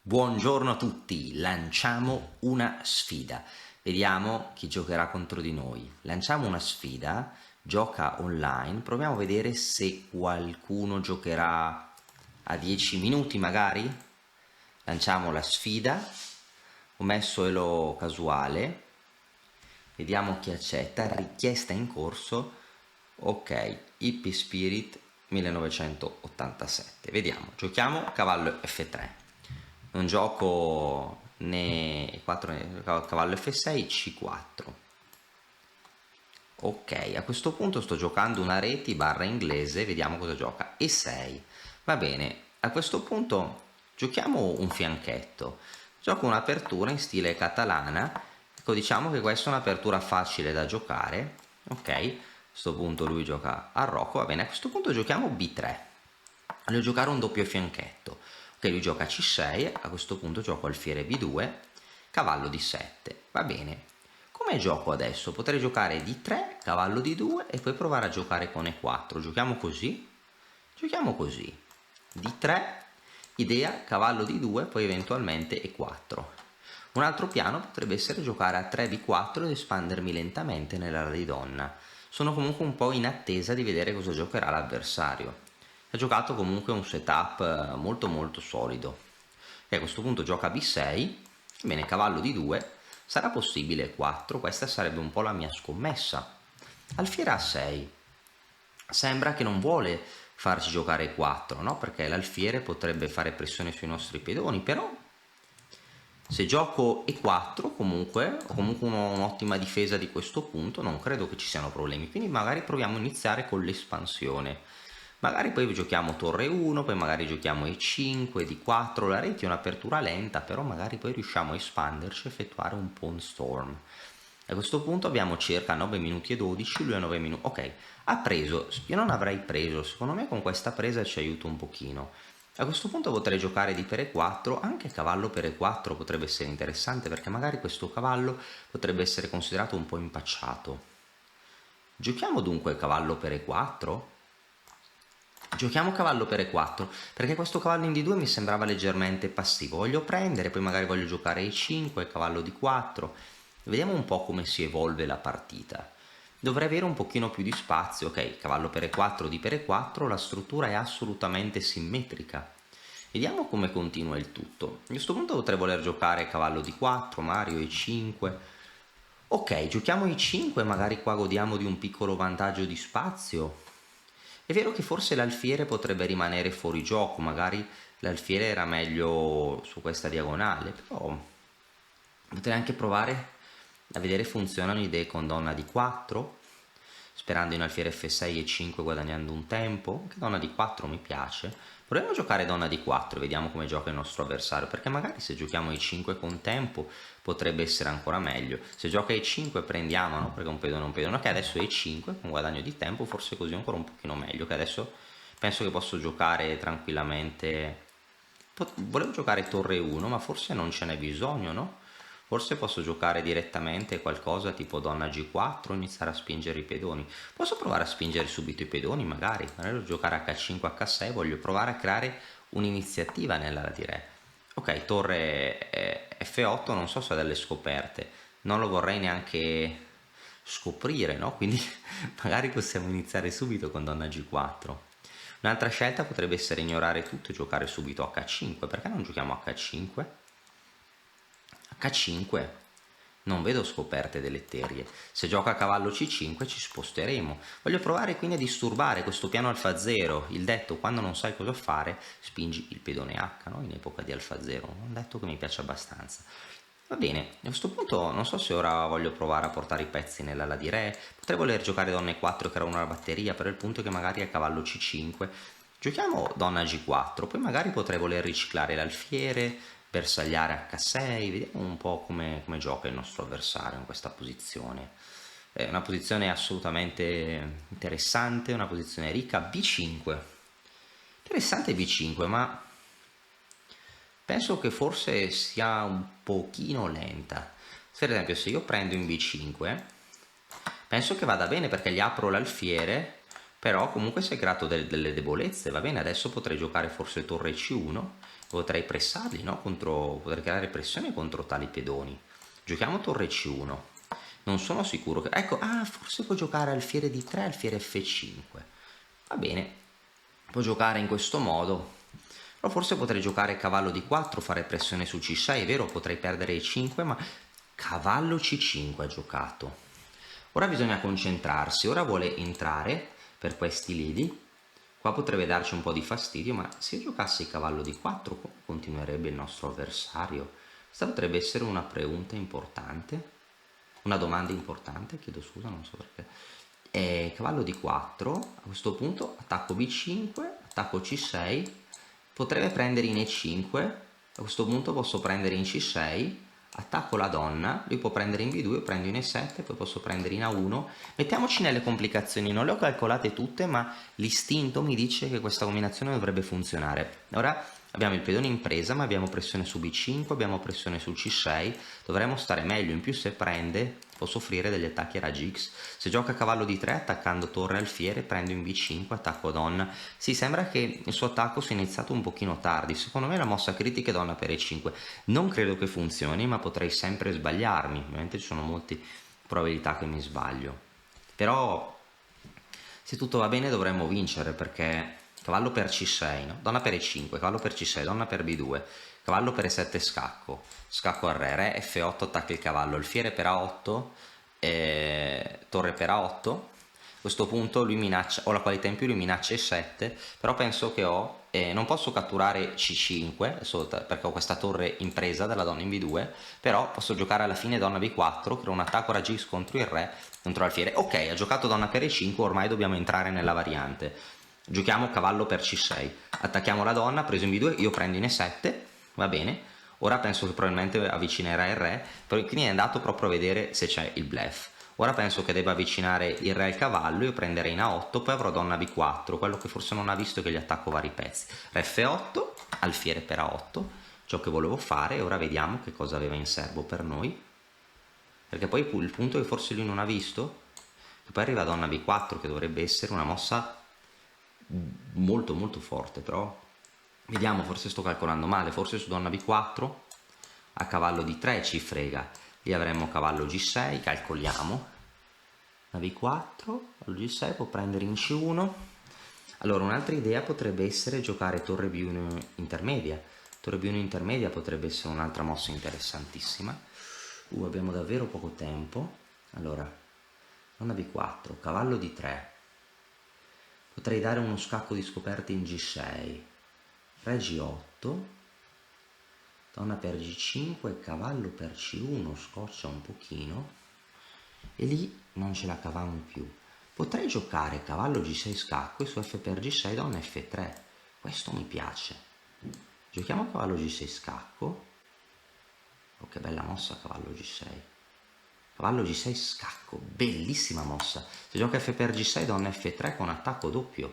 Buongiorno a tutti, lanciamo una sfida. Vediamo chi giocherà contro di noi. Lanciamo una sfida, gioca online, proviamo a vedere se qualcuno giocherà a 10 minuti magari. Lanciamo la sfida, ho messo elo casuale, vediamo chi accetta, richiesta in corso, ok, Hippie Spirit 1987. Vediamo, giochiamo cavallo F3. Non gioco né 4 né cavallo F6, C4. Ok, a questo punto sto giocando una reti barra inglese, vediamo cosa gioca. E6. Va bene, a questo punto giochiamo un fianchetto. Gioco un'apertura in stile catalana. Ecco, diciamo che questa è un'apertura facile da giocare. Ok, a questo punto lui gioca a Rocco. Va bene, a questo punto giochiamo B3. Voglio giocare un doppio fianchetto. Ok, lui gioca C6, a questo punto gioco alfiere B2, cavallo D7, va bene. Come gioco adesso? Potrei giocare D3, cavallo D2 e poi provare a giocare con E4. Giochiamo così? Giochiamo così. D3, idea, cavallo D2, poi eventualmente E4. Un altro piano potrebbe essere giocare a 3B4 ed espandermi lentamente nell'ala di donna. Sono comunque un po' in attesa di vedere cosa giocherà l'avversario. Ha giocato comunque un setup molto solido. E a questo punto gioca B6, bene, cavallo D2, sarà possibile E4, questa sarebbe un po' la mia scommessa. Alfiere A6, sembra che non vuole farci giocare E4, no? Perché l'alfiere potrebbe fare pressione sui nostri pedoni, però se gioco E4 comunque, ho comunque un'ottima difesa di questo punto, non credo che ci siano problemi, quindi magari proviamo a iniziare con l'espansione. Magari poi giochiamo torre 1, poi magari giochiamo E5, D4, la rete è un'apertura lenta, però magari poi riusciamo a espanderci e effettuare un pawn storm. A questo punto abbiamo circa 9 minuti e 12, lui ha 9 minuti. Ok, ha preso, io non avrei preso, secondo me con questa presa ci aiuta un pochino. A questo punto potrei giocare di per E4, anche cavallo per E4 potrebbe essere interessante perché magari questo cavallo potrebbe essere considerato un po' impacciato. Giochiamo dunque cavallo per E4? Giochiamo cavallo per E4, perché questo cavallo in D2 mi sembrava leggermente passivo. Voglio prendere, poi magari voglio giocare E5, cavallo D4. Vediamo un po' come si evolve la partita. Dovrei avere un pochino più di spazio. Ok, cavallo per E4, D per E4, la struttura è assolutamente simmetrica. Vediamo come continua il tutto. A questo punto potrei voler giocare cavallo D4, Mario E5. Ok, giochiamo E5, magari qua godiamo di un piccolo vantaggio di spazio. È vero che forse l'alfiere potrebbe rimanere fuori gioco, magari l'alfiere era meglio su questa diagonale, però potrei anche provare a vedere funzionano idee con donna di 4, sperando in alfiere F6 e 5 guadagnando un tempo. Anche donna di 4 mi piace. Proviamo a giocare donna di 4 e vediamo come gioca il nostro avversario, perché magari se giochiamo E5 con tempo potrebbe essere ancora meglio. Se gioca E5 prendiamo, no? Perché un pedone, che adesso è E5 con guadagno di tempo, forse così ancora un pochino meglio, che adesso penso che posso giocare tranquillamente. Volevo giocare torre 1, ma forse non ce n'è bisogno, no? Forse posso giocare direttamente qualcosa tipo donna G4, iniziare a spingere i pedoni. Posso provare a spingere subito i pedoni, magari devo giocare H5, H6, voglio provare a creare un'iniziativa nell'ala di re. Ok, torre F8, non so se ha delle scoperte, non lo vorrei neanche scoprire, no? Quindi magari possiamo iniziare subito con donna G4. Un'altra scelta potrebbe essere ignorare tutto e giocare subito H5, perché non giochiamo H5? H5, non vedo scoperte deletterie. Se gioca a cavallo C5 ci sposteremo. Voglio provare quindi a disturbare questo piano alfa 0. Il detto quando non sai cosa fare spingi il pedone H, no? In epoca di alfa 0. Un detto che mi piace abbastanza. Va bene, a questo punto non so se ora voglio provare a portare i pezzi nell'ala di re. Potrei voler giocare donna E4 che era una batteria, però il punto è che magari a cavallo C5 giochiamo donna G4, poi magari potrei voler riciclare l'alfiere, bersagliare H6, vediamo un po' come gioca il nostro avversario in questa posizione. È una posizione assolutamente interessante, una posizione ricca. B5, interessante B5, ma penso che forse sia un pochino lenta. Per esempio se io prendo in B5, penso che vada bene perché gli apro l'alfiere, però comunque si è creato delle debolezze, va bene, adesso potrei giocare forse torre C1, potrei pressarli, no? Potrei creare pressione contro tali pedoni. Giochiamo torre C1, non sono sicuro che... Ecco, forse può giocare alfiere D3, alfiere F5, va bene, può giocare in questo modo, però forse potrei giocare cavallo D4, fare pressione su C6, è vero, potrei perdere E5, ma cavallo C5 ha giocato. Ora bisogna concentrarsi, ora vuole entrare per questi lidi, qua potrebbe darci un po' di fastidio, ma se io giocassi cavallo D4 continuerebbe il nostro avversario. Questa potrebbe essere una pregunta importante, una domanda importante, chiedo scusa, non so perché. Cavallo D4, a questo punto attacco B5, attacco C6, potrebbe prendere in E5, a questo punto posso prendere in C6, attacco la donna, lui può prendere in B2, io prendo in E7, poi posso prendere in A1. Mettiamoci nelle complicazioni, non le ho calcolate tutte, ma l'istinto mi dice che questa combinazione dovrebbe funzionare. Ora abbiamo il pedone in presa, ma abbiamo pressione su B5, abbiamo pressione su C6, dovremmo stare meglio, in più se prende può soffrire degli attacchi a raggi X. Se gioca cavallo D3 attaccando torre alfiere, prendo in B5, attacco donna. Sì, sembra che il suo attacco sia iniziato un pochino tardi, secondo me la mossa critica è donna per E5. Non credo che funzioni, ma potrei sempre sbagliarmi, ovviamente ci sono molte probabilità che mi sbaglio. Però se tutto va bene dovremmo vincere, perché cavallo per C6, no? Donna per E5, cavallo per C6, donna per B2, cavallo per E7 scacco, scacco al re F8 attacca il cavallo, alfiere per A8, torre per A8. A questo punto lui minaccia, ho la qualità in più, lui minaccia E7, però penso che non posso catturare C5 perché ho questa torre in presa della donna in B2, però posso giocare alla fine donna B4, creo un attacco a G contro il re, contro l'alfiere. Ok, ha giocato donna per E5, ormai dobbiamo entrare nella variante. Giochiamo cavallo per C6, attacchiamo la donna, preso in B2, io prendo in E7, va bene. Ora penso che probabilmente avvicinerà il re, quindi è andato proprio a vedere se c'è il bluff. Ora penso che debba avvicinare il re al cavallo, io prenderei in A8, poi avrò donna B4, quello che forse non ha visto è che gli attacco vari pezzi. Re F8, alfiere per A8, ciò che volevo fare, ora vediamo che cosa aveva in serbo per noi. Perché poi il punto che forse lui non ha visto, che poi arriva donna B4, che dovrebbe essere una mossa molto molto forte, però vediamo, forse sto calcolando male, forse su donna B4 a cavallo D3 ci frega, lì avremmo cavallo G6, calcoliamo, la B4, cavallo G6 può prendere in C1. Allora un'altra idea potrebbe essere giocare torre B1 intermedia, torre B1 intermedia potrebbe essere un'altra mossa interessantissima. Abbiamo davvero poco tempo. Allora donna B4, cavallo D3, potrei dare uno scacco di scoperta in G6, re G8, donna per G5, cavallo per C1, scoccia un pochino, e lì non ce la cavamo più. Potrei giocare cavallo G6 scacco e su F per G6 donna F3, questo mi piace. Giochiamo cavallo G6 scacco, oh che bella mossa cavallo G6. Cavallo G6 scacco, bellissima mossa. Se gioca F per G6 donna F3 con attacco doppio,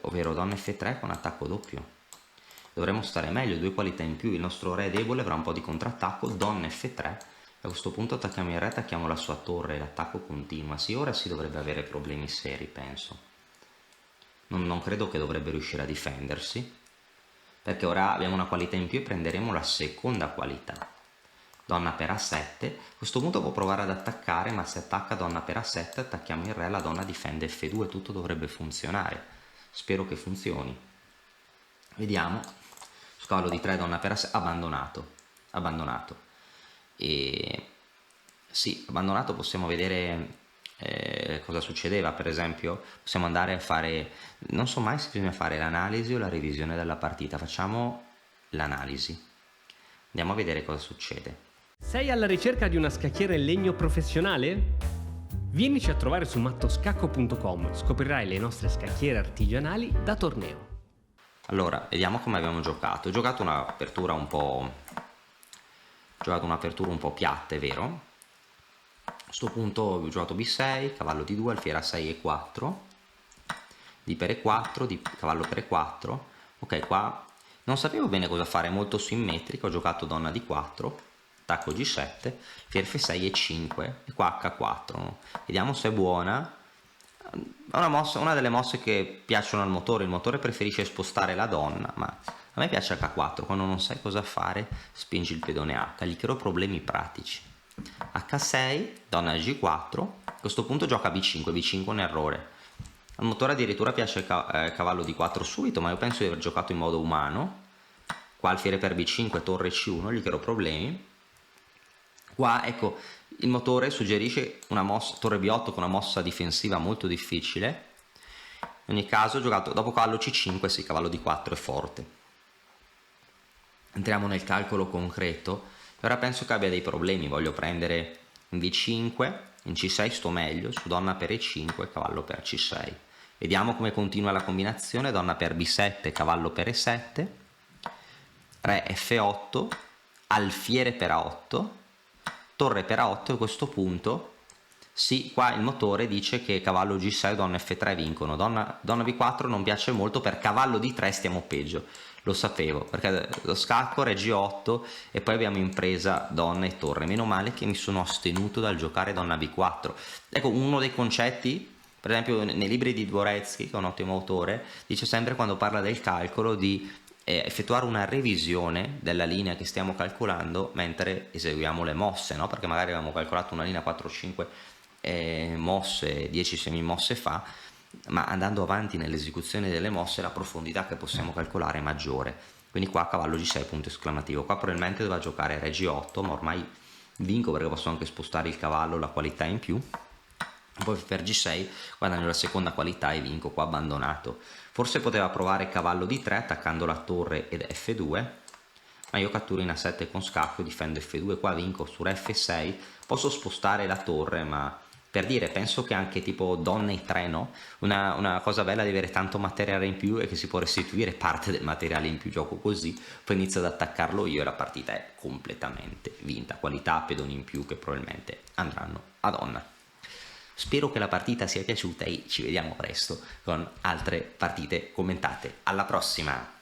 ovvero donna F3 con attacco doppio. Dovremmo stare meglio, due qualità in più, il nostro re debole avrà un po' di contrattacco, donna F3, a questo punto attacchiamo il re, attacchiamo la sua torre, l'attacco continua. Sì, ora si dovrebbe avere problemi seri, penso. Non credo che dovrebbe riuscire a difendersi, perché ora abbiamo una qualità in più e prenderemo la seconda qualità. Donna per A7, a questo punto può provare ad attaccare, ma se attacca donna per A7 attacchiamo il re, la donna difende F2, tutto dovrebbe funzionare. Spero che funzioni. Vediamo. Su cavallo di 3 donna per A7, abbandonato. E sì, abbandonato, possiamo vedere cosa succedeva. Per esempio possiamo andare a fare, non so mai se bisogna fare l'analisi o la revisione della partita, facciamo l'analisi, andiamo a vedere cosa succede. Sei alla ricerca di una scacchiera in legno professionale? Vienici a trovare su mattoscacco.com, scoprirai le nostre scacchiere artigianali da torneo. Allora, vediamo come abbiamo giocato. Ho giocato un'apertura un po' piatta, è vero? A questo punto ho giocato B6, cavallo D2, alfiere A6 E4, D per E4, cavallo per E4. Ok, qua non sapevo bene cosa fare, molto simmetrico, ho giocato donna D4, attacco G7, alfiere F6 E5 e qua H4. Vediamo se è buona. una delle mosse che piacciono al motore. Il motore preferisce spostare la donna, ma a me piace H4. Quando non sai cosa fare, spingi il pedone H, gli creo problemi pratici. H6, donna G4, a questo punto gioca B5, B5 è un errore. Al motore addirittura piace cavallo D4 subito, ma io penso di aver giocato in modo umano. Qua alfiere per B5, torre C1, gli creo problemi. Qua, ecco, il motore suggerisce una mossa, torre B8 con una mossa difensiva molto difficile. In ogni caso, giocato dopo cavallo C5, sì, cavallo D4 è forte. Entriamo nel calcolo concreto. Ora penso che abbia dei problemi, voglio prendere in D5, in C6 sto meglio, su donna per E5, cavallo per C6. Vediamo come continua la combinazione, donna per B7, cavallo per E7, re F8, alfiere per A8, torre per A8 e a questo punto, sì, qua il motore dice che cavallo G6 donna F3 vincono, donna B4 non piace molto, per cavallo D3 stiamo peggio, lo sapevo, perché lo scacco re G8 e poi abbiamo impresa donna e torre, meno male che mi sono astenuto dal giocare donna B4. Ecco, uno dei concetti, per esempio nei libri di Dvoretsky, che è un ottimo autore, dice sempre quando parla del calcolo di effettuare una revisione della linea che stiamo calcolando mentre eseguiamo le mosse, no? Perché magari avevamo calcolato una linea 4-5 mosse, 10 semimosse fa, ma andando avanti nell'esecuzione delle mosse la profondità che possiamo calcolare è maggiore. Quindi qua cavallo G6 punto esclamativo. Qua probabilmente doveva giocare re G8, ma ormai vinco perché posso anche spostare il cavallo, la qualità in più. Poi per G6 guadagno la seconda qualità e vinco, qua abbandonato. Forse poteva provare cavallo D3 attaccando la torre ed F2, ma io catturo in A7 con scacco, difendo F2, qua vinco su re F6, posso spostare la torre, ma per dire, penso che anche tipo donna E3, no? Una cosa bella di avere tanto materiale in più è che si può restituire parte del materiale in più, gioco così, poi inizio ad attaccarlo io e la partita è completamente vinta, qualità, pedoni in più che probabilmente andranno a donna. Spero che la partita sia piaciuta e ci vediamo presto con altre partite commentate. Alla prossima!